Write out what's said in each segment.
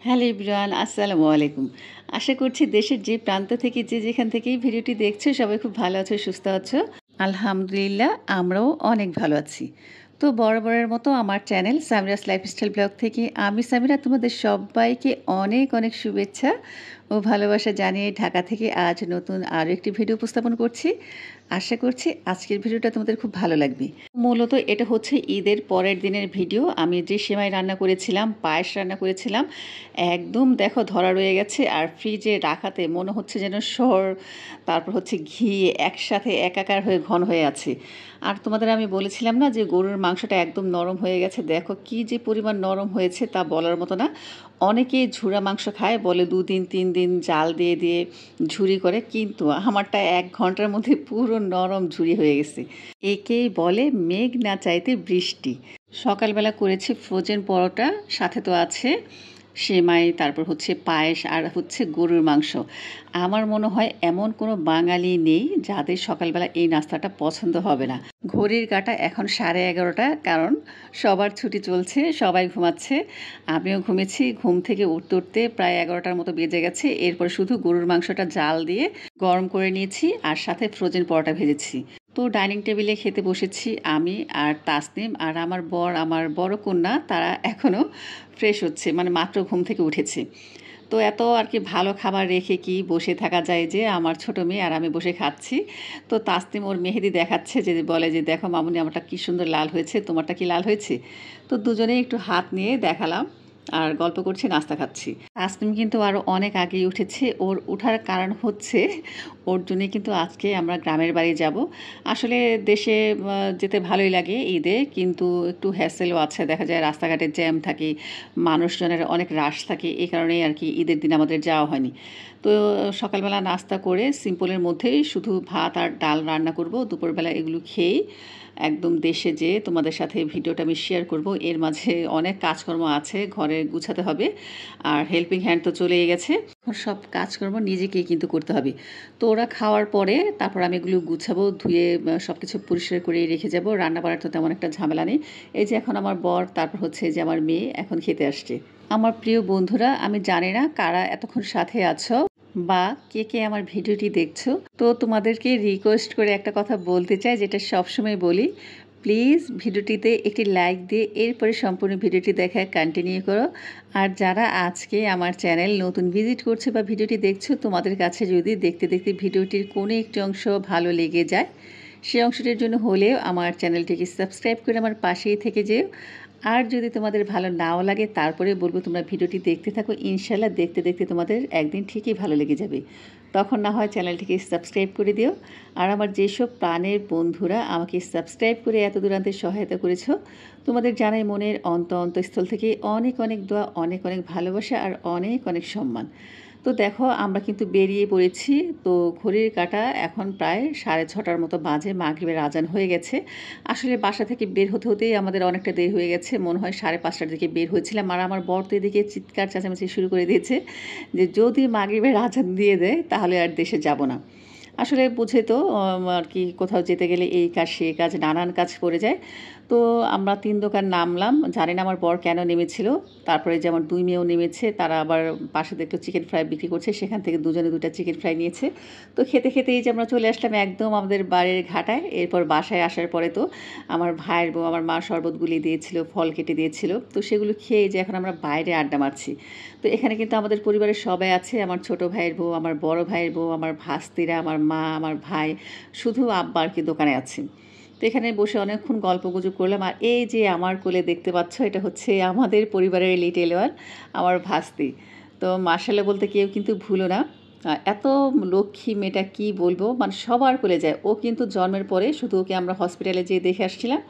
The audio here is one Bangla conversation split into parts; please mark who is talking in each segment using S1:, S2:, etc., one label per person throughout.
S1: হ্যালো এভরিওয়ান, আসসালামু আলাইকুম। আশা করছি দেশের যে প্রান্ত থেকে যে যেখান থেকেই ভিডিওটি দেখছো সবাই খুব ভালো আছো, সুস্থ আছো। আলহামদুলিল্লাহ, আমরাও অনেক ভালো আছি। তো বরাবরের মতো আমার চ্যানেল সামিরাস লাইফস্টাইল ব্লগ থেকে আমি সামিরা তোমাদের সবাইকে অনেক অনেক শুভেচ্ছা ও ভালোবাসা জানিয়ে ঢাকা থেকে আজ নতুন আরও একটি ভিডিও উপস্থাপন করছি। আশা করছি আজকের ভিডিওটা তোমাদের খুব ভালো লাগবে। মূলত এটা হচ্ছে ঈদের পরের দিনের ভিডিও। আমি যে সেমাই রান্না করেছিলাম, পায়েস রান্না করেছিলাম, একদম দেখো ধরা রয়ে গেছে। আর ফ্রিজে রাখাতে মনে হচ্ছে যেন সর, তারপর হচ্ছে ঘি একসাথে একাকার হয়ে ঘন হয়ে আছে। আর তোমাদের আমি বলেছিলাম না যে গরুর মাংসটা একদম নরম হয়ে গেছে, দেখো কি যে পরিমাণ নরম হয়েছে তা বলার মতো না। অনেকেই ঝুরা মাংস খায়, বলে 2 দিন 3 দিন জাল দিয়ে দিয়ে ঝুরি করে, কিন্তু আমারটা 1 ঘন্টার মধ্যে পুরো নরম ঝুরি হয়ে গেছে। একেই বলে মেঘ না চাইতে বৃষ্টি। সকালবেলা করেছি ফ্রোজেন পরোটা, সাথে তো আছে সেমাই, তারপর হচ্ছে পায়েস, আর হচ্ছে গরুর মাংস। আমার মনে হয় এমন কোনো বাঙালি নেই যাদের সকালবেলা এই নাস্তাটা পছন্দ হবে না। ঘড়ির কাঁটা এখন 11:30, কারণ সবার ছুটি চলছে, সবাই ঘুমাচ্ছে, আমিও ঘুমেছি। ঘুম থেকে উঠতে উঠতে প্রায় 11টার মতো বেজে গেছে। এরপর শুধু গরুর মাংসটা জাল দিয়ে গরম করে নিয়েছি, আর সাথে ফ্রোজেন পরোটা ভেজেছি। তো ডাইনিং টেবিলে খেতে বসেছি আমি আর তাসনিম, আর আমার বর, আমার বড় কন্যা, তারা এখনও ফ্রেশ হচ্ছে, মানে মাত্র ঘুম থেকে উঠেছে। তো এত আর কি ভালো খাবার রেখে কি বসে থাকা যায়, যে আমার ছোট মেয়ে আর আমি বসে খাচ্ছি। তো তাসনিম ওর মেহেদি দেখাচ্ছে, যে বলে যে দেখো মামুনি, আমারটা কী সুন্দর লাল হয়েছে, তোমারটা কি লাল হয়েছে। তো দুজনেই একটু হাত নিয়ে দেখালাম আর গল্প করছি, নাস্তা খাচ্ছি। তাসনিম কিন্তু আরও অনেক আগেই উঠেছে। ওর ওঠার কারণ হচ্ছে, ওর জন্যে কিন্তু আজকে আমরা গ্রামের বাড়ি যাব। আসলে দেশে যেতে ভালোই লাগে ঈদে, কিন্তু একটু হ্যাসেলও আছে, দেখা যায় রাস্তাঘাটে জ্যাম থাকে, মানুষজনের অনেক রাশ থাকে, এই কারণেই আর কি ঈদের দিন আমাদের যাওয়া হয়নি। তো সকালবেলা নাস্তা করে সিম্পলের মধ্যেই শুধু ভাত আর ডাল রান্না করব, দুপুরবেলা এগুলো খেয়েই একদম দেশে যেয়ে তোমাদের সাথে ভিডিওটা আমি শেয়ার করব। এর মাঝে অনেক কাজকর্ম আছে, ঘরে গুছাতে হবে, আর হেল্পিং হ্যান্ড তো চলেই গেছে। সব কাজকর্ম নিজেকেই কিন্তু করতে হবে। তো ওরা খাওয়ার পরে তারপর আমি এগুলো গুছাবো, ধুয়ে সব কিছু পরিষ্কার করে রেখে যাব। রান্না বান্নার তো তেমন একটা ঝামেলা নেই। এই যে এখন আমার বর, তারপর হচ্ছে যে আমার মেয়ে এখন খেতে আসছে। আমার প্রিয় বন্ধুরা, আমি জানি না কারা এতক্ষণ সাথে আছো বা কে কে আমার ভিডিওটি দেখছো। তো তোমাদেরকে রিকোয়েস্ট করে একটা কথা বলতে চাই, যেটা সবসময় বলি, প্লিজ ভিডিওটিতে একটি লাইক দিয়ে এরপরে সম্পূর্ণ ভিডিওটি দেখা কন্টিনিউ করো। আর যারা আজকে আমার চ্যানেল নতুন ভিজিট করছে বা ভিডিওটি দেখছো, তোমাদের কাছে যদি দেখতে দেখতে ভিডিওটির কোনো একটি অংশ ভালো লেগে যায়, সেই অংশটির জন্য হলেও আমার চ্যানেলটিকে সাবস্ক্রাইব করে আমার পাশেই থেকে যেও। আর যদি তোমাদের ভালো নাও লাগে, তারপরে বলবো তোমরা ভিডিওটি দেখতে থাকো, ইনশাল্লাহ দেখতে দেখতে তোমাদের একদিন ঠিকই ভালো লেগে যাবে। তখন না হয় চ্যানেলটিকে সাবস্ক্রাইব করে দিও। আর আমার যেসব প্রাণের বন্ধুরা আমাকে সাবস্ক্রাইব করে এত দূরান্তে সহায়তা করেছো, তোমাদের জানাই মনের অন্তঃস্থল থেকে অনেক অনেক দোয়া, অনেক অনেক ভালোবাসা আর অনেক অনেক সম্মান। তো দেখো আমরা কিন্তু বেরিয়ে পড়েছি। তো ঘড়ির কাঁটা এখন প্রায় 6:30টার মতো বাজে, মাগরিবের আজান হয়ে গেছে। আসলে বাসা থেকে বের হতে হতেই আমাদের অনেকটা দেরি হয়ে গেছে, মনে হয় 5:30টার দিকে বের হয়েছিলাম। আর আমার বর তো এদিকে চিৎকার চেঁচামেচি শুরু করে দিয়েছে যে যদি মাগরিবের আজান দিয়ে দেয় তাহলে আর দেশে যাব না। আসলে বুঝে তো আর কি, কোথাও যেতে গেলে এই কাজ সেই কাজ, নানান কাজ পড়ে যায়। তো আমরা 3 দোকান নামলাম, জানি না আমার বর কেন নেমেছিল। তারপরে যে আমার 2 মেয়েও নেমেছে, তারা আবার পাশে একটু চিকেন ফ্রাই বিক্রি করছে, সেখান থেকে দুজনে 2টা চিকেন ফ্রাই নিয়েছে। তো খেতে খেতে এই যে আমরা চলে আসলাম একদম আমাদের বাড়ির ঘাটায়। এরপর বাসায় আসার পরে তো আমার ভাইয়ের বউ, আমার মা শরবত গুলিয়ে দিয়েছিল, ফল কেটে দিয়েছিল, তো সেগুলো খেয়ে যে এখন আমরা বাইরে আড্ডা মারছি। তো এখানে কিন্তু আমাদের পরিবারের সবাই আছে, আমার ছোট ভাইয়ের বউ, আমার বড় ভাইয়ের বউ, আমার ভাস্তিরা, আমার মা, আমার ভাই, শুধু আব্বা আর কি দোকানে আছে। তো এখানে বসে অনেকক্ষণ গল্পগুজব করলাম। আর এই যে আমার কোলে দেখতে পাচ্ছ, এটা হচ্ছে আমাদের পরিবারের লিটল ওয়ান, আমার ভাস্তি। তো মাশাআল্লাহ বলতে কেউ কিন্তু ভুলো না, এত লক্ষ্মী মেয়েটা, কি বলবো, মানে সবার কোলে যায়। ও কিন্তু জন্মের পরে শুধু ওকে আমরা হসপিটালে যেয়ে দেখে আসছিলাম,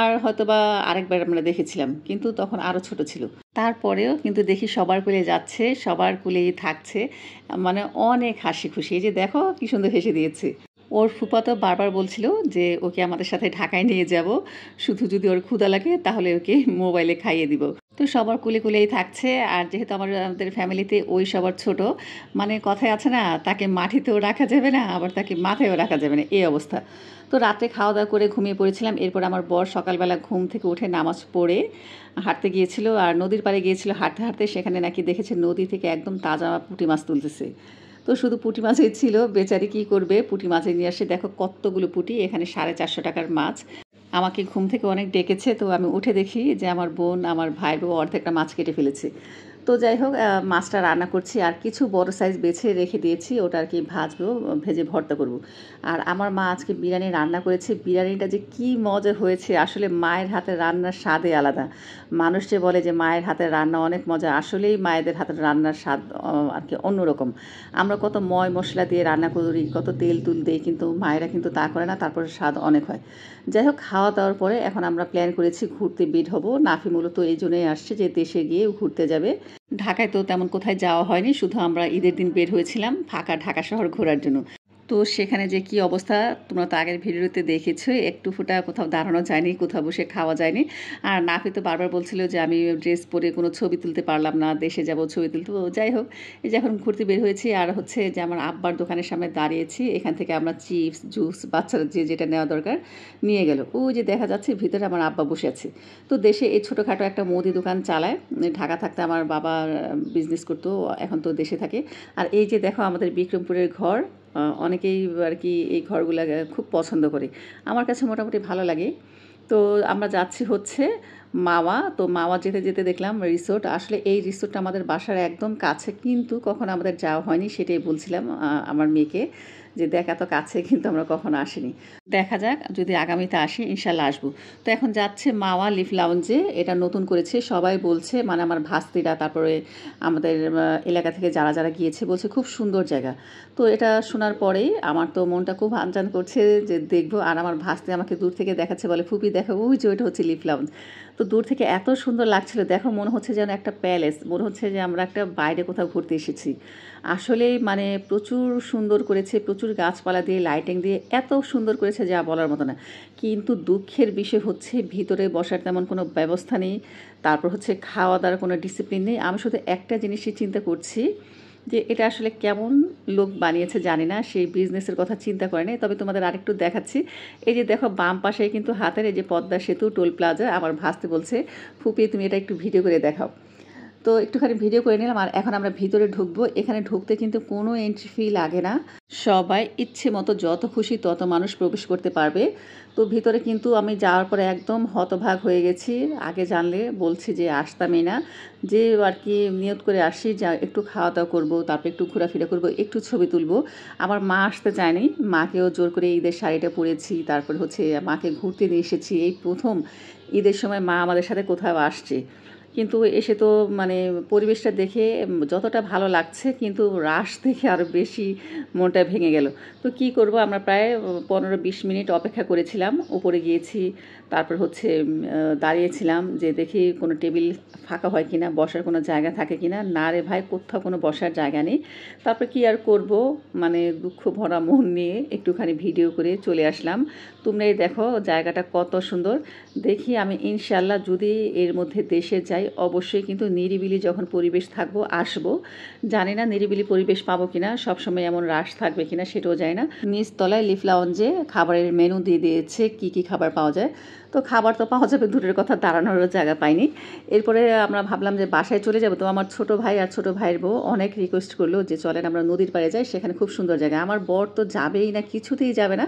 S1: আর হয়তো বা আরেকবার আমরা দেখেছিলাম, কিন্তু তখন আরও ছোট ছিল। তারপরেও কিন্তু দেখি সবার কোলে যাচ্ছে, সবার কোলেই থাকছে, মানে অনেক হাসি খুশি। এই যে দেখো কি সুন্দর হেসে দিয়েছে। ওর ফুপা তো বারবার বলছিল যে ওকে আমাদের সাথে ঢাকায় নিয়ে যাব, শুধু যদি ওর ক্ষুধা লাগে তাহলে ওকে মোবাইলে খাইয়ে দিব। তো সবার কুলে কুলেই থাকছে। আর যেহেতু আমাদের ফ্যামিলিতে ওই সবার ছোট, মানে কথায় আছে না, তাকে মাটিতেও রাখা যাবে না আবার তাকে মাথায়ও রাখা যাবে না, এই অবস্থা। তো রাত্রে খাওয়া দাওয়া করে ঘুমিয়ে পড়েছিলাম। এরপর আমার বর সকালবেলা ঘুম থেকে উঠে নামাজ পড়ে হাঁটতে গিয়েছিল, আর নদীর পাড়ে গিয়েছিল হাঁটতে হাঁটতে। সেখানে নাকি দেখেছে নদী থেকে একদম তাজা পুঁটি মাছ তুলতেছে। তো শুধু পুঁটি মাছই ছিল, বেচারি কী করবে, পুঁটি মাছে নিয়ে আসে দেখো কতগুলো পুঁটি, এখানে 450 টাকার মাছ। আমাকে ঘুম থেকে অনেক ডেকেছে, তো আমি উঠে দেখি যে আমার বোন আমার ভাই বউ অর্ধেকটা মাছ কেটে ফেলেছে। তো যাই হোক, মাছটা রান্না করছি, আর কিছু বড় সাইজ বেছে রেখে দিয়েছি, ওটা আর কি ভাজবো, ভেজে ভর্তা করব। আর আমার মা আজকে বিরিয়ানি রান্না করেছে। বিরিয়ানিটা যে কী মজা হয়েছে, আসলে মায়ের হাতের রান্নার স্বাদে আলাদা। মানুষ যে বলে যে মায়ের হাতের রান্না অনেক মজা, আসলেই মায়েদের হাতের রান্নার স্বাদ আর কি অন্যরকম। আমরা কত ময় মশলা দিয়ে রান্না করি, কত তেল তুল দিই, কিন্তু মায়েরা কিন্তু তা করে না, তারপরে স্বাদ অনেক হয়। যাই হোক, খাওয়া দাওয়ার পরে এখন আমরা প্ল্যান করেছি ঘুরতে বের হব। নাফি মূলত এই জন্যই আসছে যে দেশে গিয়ে ঘুরতে যাবে। ঢাকায় তো তেমন কোথায় যাওয়া হয়নি, শুধু আমরা ঈদের দিন বের হয়েছিলাম ফাঁকা ঢাকা শহর ঘোরার জন্য। তো সেখানে যে কি অবস্থা তোমরা তো আগের ভিডিওতে দেখেছো, একটু ফোঁটা কোথাও দাঁড়ানো যায়নি, কোথাও বসে খাওয়া যায়নি। আর নাফি তো বারবার বলছিল যে আমি ড্রেস পরে কোনো ছবি তুলতে পারলাম না, দেশে যাব ছবি তুলতে। যাই হোক, এই যে এখন ঘুরতে বের হয়েছি, আর হচ্ছে যে আমার আব্বার দোকানের সামনে দাঁড়িয়েছি। এখান থেকে আমরা চিপস জুস বাচ্চারা যে যেটা নেওয়া দরকার নিয়ে গেল। ওই যে দেখা যাচ্ছে ভিতরে আমার আব্বা বসে আছে। তো দেশে এই ছোটোখাটো একটা মুদি দোকান চালায়। ঢাকা থাকতে আমার বাবা বিজনেস করতো, এখন তো দেশে থাকে। আর এই যে দেখো আমাদের বিক্রমপুরের ঘর, অনেকেই আর কি এই ঘরগুলো খুব পছন্দ করে, আমার কাছে মোটামুটি ভালো লাগে। তো আমরা যাচ্ছি হচ্ছে মাওয়া। তো মাওয়া যেতে যেতে দেখলাম রিসোর্ট। আসলে এই রিসোর্টটা আমাদের বাসার একদম কাছে, কিন্তু কখনো আমাদের যাওয়া হয়নি, সেটাই বলছিলাম আমার মেয়েকে যে দেখ এত কাছে, কিন্তু আমরা কখনো আসিনি। দেখা যাক, যদি আগামীতে আসি ইনশাল্লাহ আসবো। তো এখন যাচ্ছে মাওয়া লিফ লাউঞ্জে, এটা নতুন করেছে সবাই বলছে, মানে আমার ভাস্তিরা, তারপরে আমাদের এলাকা থেকে যারা যারা গিয়েছে বলছে খুব সুন্দর জায়গা। তো এটা শোনার পরেই আমার তো মনটা খুব আনচান করছে যে দেখবো। আর আমার ভাস্তি আমাকে দূর থেকে দেখাচ্ছে, বলে ফুপি দেখো ওই যে ওইটা হচ্ছে লিফ লাউঞ্জ। তো দূর থেকে এত সুন্দর লাগছিল, দেখো মনে হচ্ছে যেন একটা প্যালেস, মনে হচ্ছে যে আমরা একটা বাইরে কোথাও ঘুরতে এসেছি। আসলেই মানে প্রচুর সুন্দর করেছে, প্রচুর গাছপালা দিয়ে লাইটিং দিয়ে এত সুন্দর করেছে যা বলার মতো না। কিন্তু দুঃখের বিষয় হচ্ছে ভিতরে বসার তেমন কোনো ব্যবস্থা নেই, তারপর হচ্ছে খাওয়া দাওয়ার কোনো ডিসিপ্লিন নেই। আমি শুধু একটা জিনিসই চিন্তা করছি যে এটা আসলে কেমন লোক বানিয়েছে জানি না, সেই বিজনেসের কথা চিন্তা করে নেই। তবে তোমাদের আরেকটু দেখাচ্ছি, এই যে দেখো বাম পাশে কিন্তু হাতের এই যে পদ্মা সেতু টোল প্লাজা, আমার ভাসতে বলছে ফুপি তুমি এটা একটু ভিডিও করে দেখাও। তো একটুখানি ভিডিও করে নিলাম। আর এখন আমরা ভিতরে ঢুকবো। এখানে ঢুকতে কিন্তু কোনো এন্ট্রি ফি লাগে না, সবাই ইচ্ছে মতো যত খুশি তত মানুষ প্রবেশ করতে পারবে। তো ভিতরে কিন্তু আমি যাওয়ার পরে একদম হতভাগ হয়ে গেছি, আগে জানলে বলছি যে আসতামই না, যে আর কি নিয়ত করে আসি যা একটু খাওয়া দাওয়া করবো, তারপর একটু ঘোরাফেরা করবো, একটু ছবি তুলবো। আমার মা আসতে চায়নি, মাকেও জোর করে ঈদের শাড়িটা পরেছি, তারপর হচ্ছে মাকে ঘুরতে নিয়ে এসেছি। এই প্রথম ঈদের সময় মা আমাদের সাথে কোথাও আসছে, কিন্তু এসে তো মানে পরিবেশটা দেখে যতটা ভালো লাগছে, কিন্তু রাশ দেখে আরও বেশি মনটা ভেঙে গেল। তো কি করব, আমরা প্রায় 15-20 মিনিট অপেক্ষা করেছিলাম। উপরে গিয়েছি, তারপর হচ্ছে দাঁড়িয়েছিলাম যে দেখি কোনো টেবিল ফাঁকা হয় কিনা, বসার কোনো জায়গা থাকে কিনা। না রে ভাই, কোথাও কোনো বসার জায়গা নেই। তারপর কি আর করব, মানে দুঃখ ভরা মন নিয়ে একটুখানি ভিডিও করে চলে আসলাম। তোমরাই দেখো জায়গাটা কত সুন্দর। দেখি আমি ইনশাল্লাহ যদি এর মধ্যে দেশে যাই, অবশ্যই কিন্তু নিরিবিলি যখন পরিবেশ থাকবো আসবো। জানি না নিরিবিলি পরিবেশ পাবো কিনা, সবসময় এমন রাশ থাকবে কিনা সেটাও জানি না। নিচতলায় লিফ লাউঞ্জে খাবারের মেনু দিয়ে দিয়েছে, কি কি খাবার পাওয়া যায়। তো খাবার তো পাওয়া যাবে, দূরের কথা দাঁড়ানোরও জায়গা পাইনি। এরপরে আমরা ভাবলাম যে বাসায় চলে যাব। তো আমার ছোট ভাই আর ছোট ভাইয়ের বউ অনেক রিকোয়েস্ট করলো যে চলেন আমরা নদীর পাড়ে যাই, সেখানে খুব সুন্দর জায়গা। আমার বর তো যাবেই না, কিছুতেই যাবে না,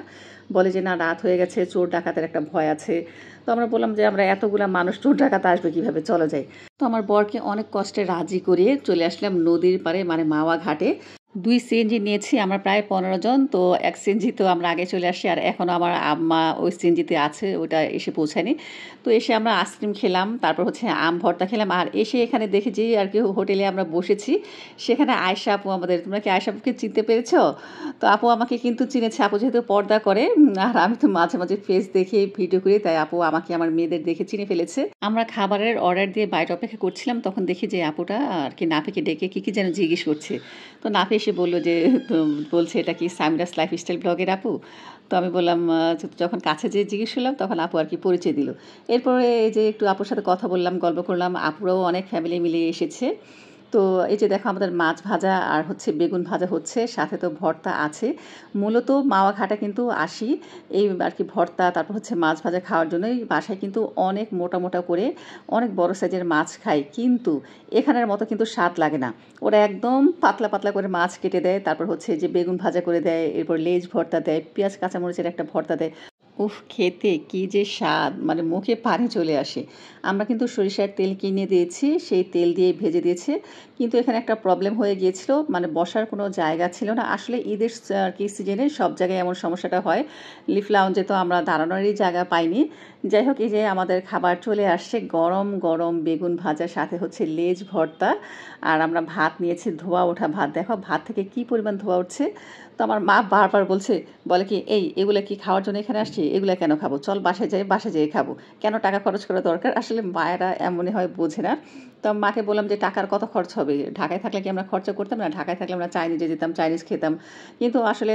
S1: বলে যে না রাত হয়ে গেছে, চোর ডাকাতের একটা ভয় আছে। তো আমরা বললাম যে আমরা এতগুলা মানুষ, চোর ডাকাত আসবে কীভাবে, চলো যাই। তো আমার বরকে অনেক কষ্টে রাজি করিয়ে চলে আসলাম নদীর পাড়ে, মানে মাওয়া ঘাটে। 2 সিএনজি নিয়েছি আমরা প্রায় 15 জন। তো 1 সিএনজি তো আমরা আগে চলে আসি, আর এখনও আমার আম্মা ওই সিএনজিতে আছে, ওটা এসে পৌঁছায়নি। তো এসে আমরা আইসক্রিম খেলাম, তারপর হচ্ছে আম ভর্তা খেলাম। আর এসে এখানে দেখেছি আর কি হোটেলে আমরা বসেছি, সেখানে আয়েশা আপু আমাদের, তোমরা কি আয়েশা আপুকে চিনতে পেরেছ? তো আপু আমাকে কিন্তু চিনেছে, আপু যেহেতু পর্দা করে, আর আমি তো মাঝে মাঝে ফেস দেখে ভিডিও করি, তাই আপু আমাকে আমার মেয়েদের দেখে চিনে ফেলেছে। আমরা খাবারের অর্ডার দিয়ে বাইরে অপেক্ষা করছিলাম, তখন দেখি যে আপুটা আর কি নাফিকে ডেকে কী কী যেন জিজ্ঞেস করছে। তো নাফি এসে বলল যে তো বলছে এটা কি সামিরাস লাইফস্টাইল ব্লগের আপু। তো আমি বললাম যখন কাছে যেয়ে জিজ্ঞেস করলাম তখন আপু আর কি পরিচয় দিল। এরপরে এই যে একটু আপুর সাথে কথা বললাম, গল্প করলাম, আপুরাও অনেক ফ্যামিলি মিলে এসেছে। তো এই যে দেখো আমাদের মাছ ভাজা আর হচ্ছে বেগুন ভাজা হচ্ছে, সাথে তো ভর্তা আছে। মূলত মাওয়া ঘাটে কিন্তু আসি এই আর কি ভর্তা, তারপর হচ্ছে মাছ ভাজা খাওয়ার জন্যই। বাসায় কিন্তু অনেক মোটা মোটা করে অনেক বড় সাইজের মাছ খাই, কিন্তু এখানের মতো কিন্তু স্বাদ লাগে না। ওরা একদম পাতলা পাতলা করে মাছ কেটে দেয়, তারপর হচ্ছে যে বেগুন ভাজা করে দেয়, এরপর লেজ ভর্তা দেয়, পেঁয়াজ কাঁচামরিচের একটা ভর্তা দেয়। উফ, খেতে কি যে স্বাদ, মানে মুখে পানি চলে আসে। আমরা কিন্তু সরিষার তেল কিনে দিয়েছি, সেই তেল দিয়ে ভেজে দিয়েছে। কিন্তু এখানে একটা প্রবলেম হয়ে গিয়েছিল, মানে বসার কোনো জায়গা ছিল না। আসলে ঈদের আর কি সিজনে সব জায়গায় এমন সমস্যাটা হয়। লিফ লাউঞ্জে তো আমরা দাঁড়ানোরই জায়গা পাইনি। যাই হোক, এই যে আমাদের খাবার চলে আসছে, গরম গরম বেগুন ভাজা, সাথে হচ্ছে লেজ ভর্তা। আর আমরা ভাত নিয়েছি, ধোয়া ওঠা ভাত। দেখো ভাত থেকে কি পরিমাণ ধোয়া উঠছে। তো আমার মা বারবার বলে কি, এই এগুলো কি খাওয়ার জন্য এখানে আসছি, এগুলো কেন খাবো, চল বাসায় যেয়ে খাবো, কেন টাকা খরচ করা দরকার। আসলে মায়েরা এমনই হয়, বোঝে না। তো মাকে বললাম যে টাকার কত খরচ হবে, ঢাকায় থাকলে কি আমরা খরচা করতাম না? ঢাকায় থাকলে আমরা চাইনিজে যেতাম, চাইনিজ খেতাম। কিন্তু আসলে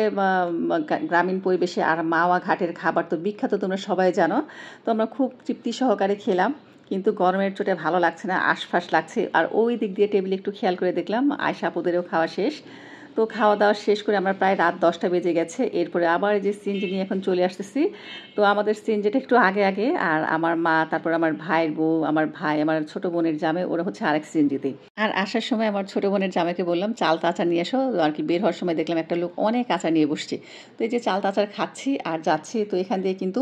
S1: গ্রামীণ পরিবেশে আর মাওয়া ঘাটের খাবার তো বিখ্যাত, তোমরা সবাই জানো। তো আমরা খুব তৃপ্তি সহকারে খেলাম, কিন্তু গরমের চোটে ভালো লাগছে না, আশফাশ লাগছে। আর ওই দিক দিয়ে টেবিলে একটু খেয়াল করে দেখলাম আয়শা আপুদেরও খাওয়া শেষ। তো খাওয়া দাওয়া শেষ করে আমরা প্রায় রাত 10টা বেজে গেছে। এরপরে আবার এই যে সিএনজি নিয়ে এখন চলে আসতেছি। তো আমাদের সিএনজিটা একটু আগে আগে, আর আমার মা, তারপর আমার ভাইয়ের বউ, আমার ভাই, আমার ছোট বোনের জামাই, ওরা হচ্ছে আরেক সিএনজিতে। আর আসার সময় আমার ছোট বোনের জামাইকে বললাম চালতা আচার নিয়ে এসো। আর কি বের হওয়ার সময় দেখলাম একটা লোক অনেক আচার নিয়ে বসছে। তো এই যে চালতা আচার খাচ্ছি আর যাচ্ছি। তো এখান দিয়ে কিন্তু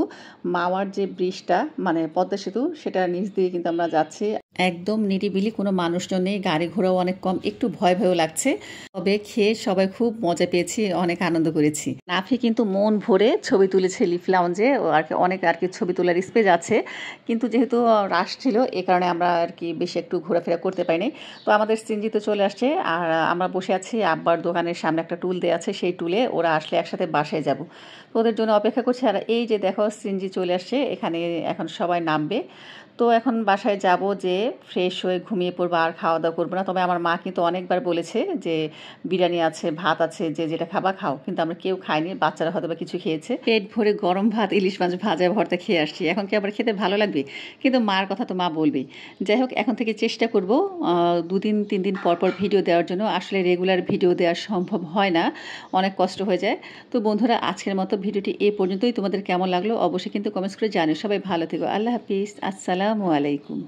S1: মাওয়ার যে ব্রিজটা, মানে পদ্মা সেতু, সেটা নিচ দিয়ে কিন্তু আমরা যাচ্ছি। একদম নিরিবিলি, কোনো মানুষজন নেই, গাড়ি ঘোড়াও অনেক কম, একটু ভয় ভয়ও লাগছে। তবে খেয়ে সবাই খুব মজা পেয়েছি, অনেক আনন্দ করেছি। নাফি কিন্তু মন ভরে ছবি তুলেছে লিফ লাউঞ্জে, ও আর কি অনেক আর কি ছবি তোলার স্পেস আছে। কিন্তু যেহেতু রাশ ছিল, এ কারণে আমরা আর কি বেশি একটু ঘোরাফেরা করতে পারিনি। তো আমাদের সিনজি তো চলে আসছে, আর আমরা বসে আছি। আব্বার দোকানের সামনে একটা টুল দেওয়া আছে, সেই টুলে ওরা আসলে একসাথে বাসায় যাব। তো ওদের জন্য অপেক্ষা করছি। আর এই যে দেখো সিনজি চলে আসছে, এখানে এখন সবাই নামবে। তো এখন বাসায় যাব, যে ফ্রেশ হয়ে ঘুমিয়ে পড়বো, আর খাওয়া দাওয়া করবো না। তবে আমার মা কিন্তু অনেকবার বলেছে যে বিরিয়ানি আছে, ভাত আছে, যে যেটা খাবা খাও, কিন্তু আমরা কেউ খাইনি। বাচ্চারা হয়তো বা কিছু খেয়েছে। পেট ভরে গরম ভাত, ইলিশ মাছ ভাজা ভর্তা খেয়ে আসছি, এখন কি আবার খেতে ভালো লাগবে? কিন্তু মার কথা তো মা বলবেই। যাই হোক, এখন থেকে চেষ্টা করব 2 দিন 3 দিন পর পর ভিডিও দেওয়ার জন্য। আসলে রেগুলার ভিডিও দেওয়া সম্ভব হয় না, অনেক কষ্ট হয়ে যায়। তো বন্ধুরা, আজকের মতো ভিডিওটি এ পর্যন্তই। তোমাদের কেমন লাগলো অবশ্যই কিন্তু কমেন্টস করে জানিও। সবাই ভালো থেকো, আল্লাহ হাফিজ, আসসালামু আলাইকুম।